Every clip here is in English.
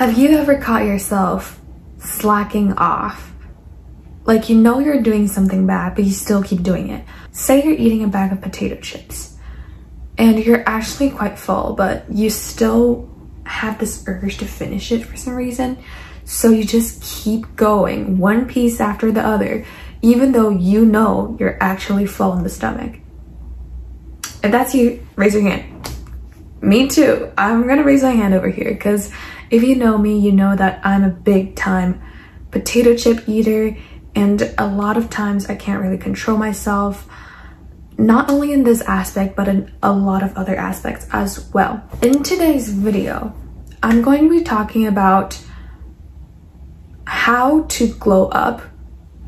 Have you ever caught yourself slacking off? Like, you know you're doing something bad, but you still keep doing it. Say you're eating a bag of potato chips and you're actually quite full, but you still have this urge to finish it for some reason. So you just keep going, one piece after the other, even though you know you're actually full in the stomach. If that's you, raise your hand. Me too. I'm gonna raise my hand over here because if you know me, you know that I'm a big time potato chip eater, and a lot of times I can't really control myself, not only in this aspect, but in a lot of other aspects as well. In today's video, I'm going to be talking about how to glow up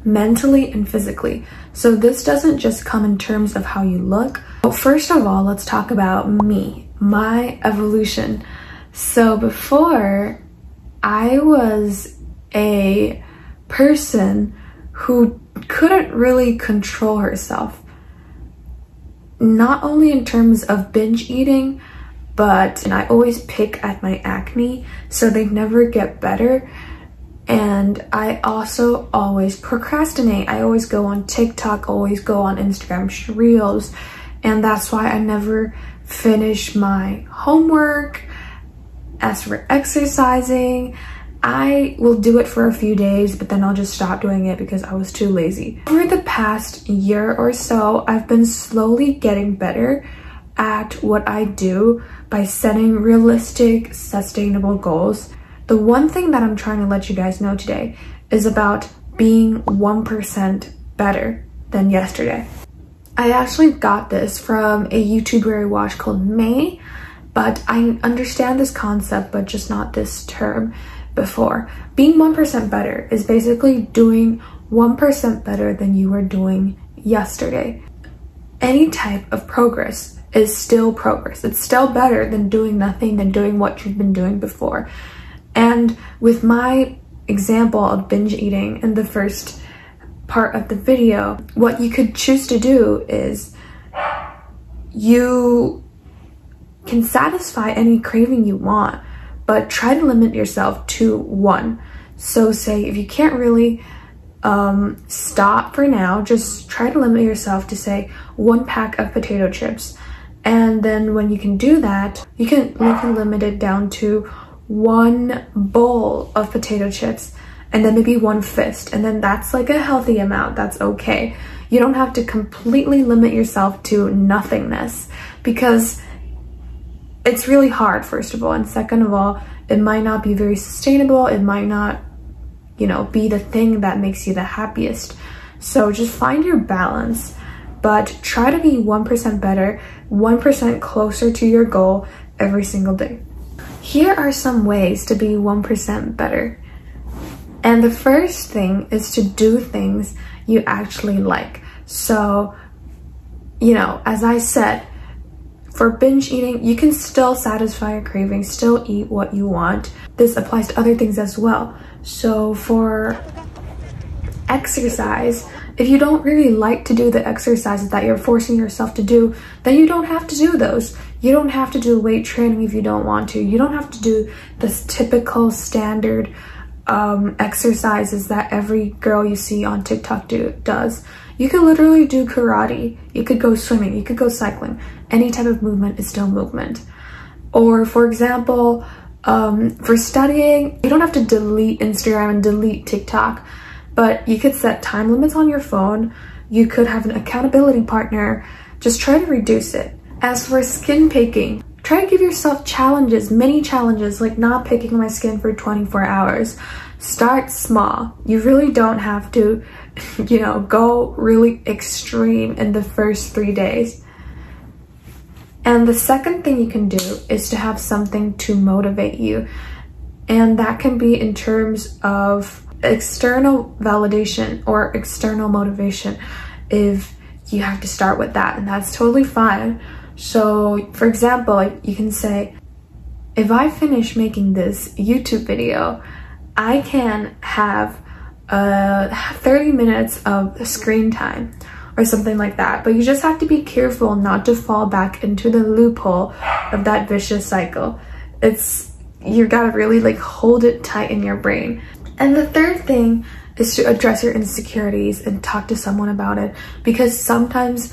mentally and physically. So this doesn't just come in terms of how you look. But first of all, let's talk about me, my evolution. So before, I was a person who couldn't really control herself. Not only in terms of binge eating, but I always pick at my acne, so they never get better. And I also always procrastinate. I always go on TikTok, always go on Instagram Reels, and that's why I never finish my homework. As for exercising, I will do it for a few days, but then I'll just stop doing it because I was too lazy. Over the past year or so, I've been slowly getting better at what I do by setting realistic, sustainable goals. The one thing that I'm trying to let you guys know today is about being 1% better than yesterday. I actually got this from a YouTuber I watched called May, but I understand this concept, but just not this term before. Being 1% better is basically doing 1% better than you were doing yesterday. Any type of progress is still progress. It's still better than doing nothing, than doing what you've been doing before. And with my example of binge eating in the first part of the video, what you could choose to do is you can satisfy any craving you want, but try to limit yourself to one. So say if you can't really stop for now, just try to limit yourself to say 1 pack of potato chips. And then when you can do that, you can limit it down to 1 bowl of potato chips, and then maybe 1 fist, and then that's like a healthy amount. That's okay. You don't have to completely limit yourself to nothingness, because it's really hard, first of all, and second of all, it might not be very sustainable. It might not, you know, be the thing that makes you the happiest. So just find your balance, but try to be 1% better, 1% closer to your goal every single day. Here are some ways to be 1% better. And the first thing is to do things you actually like. So, you know, as I said, for binge eating, you can still satisfy your cravings, still eat what you want. This applies to other things as well. So for exercise, if you don't really like to do the exercises that you're forcing yourself to do, then you don't have to do those. You don't have to do weight training if you don't want to. You don't have to do this typical standard exercises that every girl you see on TikTok does. You could literally do karate. You could go swimming. You could go cycling. Any type of movement is still movement. Or for example, for studying, you don't have to delete Instagram and delete TikTok, but you could set time limits on your phone. You could have an accountability partner. Just try to reduce it. As for skin picking, try to give yourself challenges, mini challenges, like not picking my skin for 24 hours. Start small. You really don't have to, you know, go really extreme in the first 3 days. And the second thing you can do is to have something to motivate you. And that can be in terms of external validation or external motivation, if you have to start with that, and that's totally fine. So for example, like you can say, if I finish making this YouTube video, I can have 30 minutes of screen time or something like that. But you just have to be careful not to fall back into the loophole of that vicious cycle. It's you gotta really like hold it tight in your brain. And the third thing is to address your insecurities and talk to someone about it, because sometimes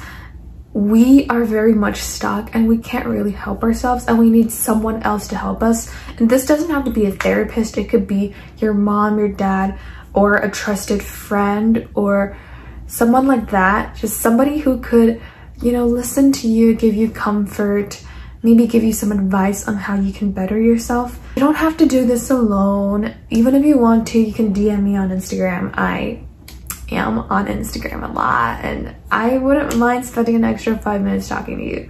we are very much stuck and we can't really help ourselves and we need someone else to help us. And this doesn't have to be a therapist. It could be your mom, your dad, or a trusted friend or someone like that. Just somebody who could, you know, listen to you, give you comfort, maybe give you some advice on how you can better yourself. You don't have to do this alone. Even if you want to, you can DM me on Instagram. I am on Instagram a lot and I wouldn't mind spending an extra 5 minutes talking to you.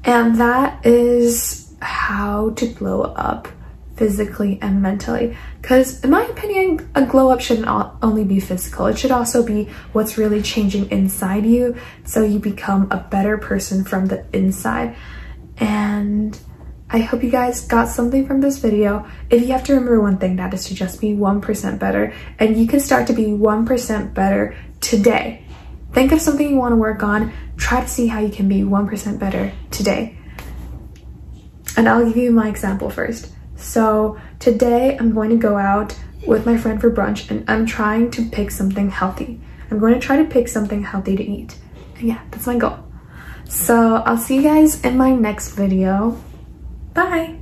And that is how to glow up physically and mentally, because in my opinion, a glow up shouldn't only be physical. It should also be what's really changing inside you, so you become a better person from the inside. And I hope you guys got something from this video. If you have to remember one thing, that is to just be 1% better, and you can start to be 1% better today. Think of something you want to work on. Try to see how you can be 1% better today. And I'll give you my example first. So today I'm going to go out with my friend for brunch and I'm trying to pick something healthy. I'm going to try to pick something healthy to eat. And yeah, that's my goal. So I'll see you guys in my next video. Bye!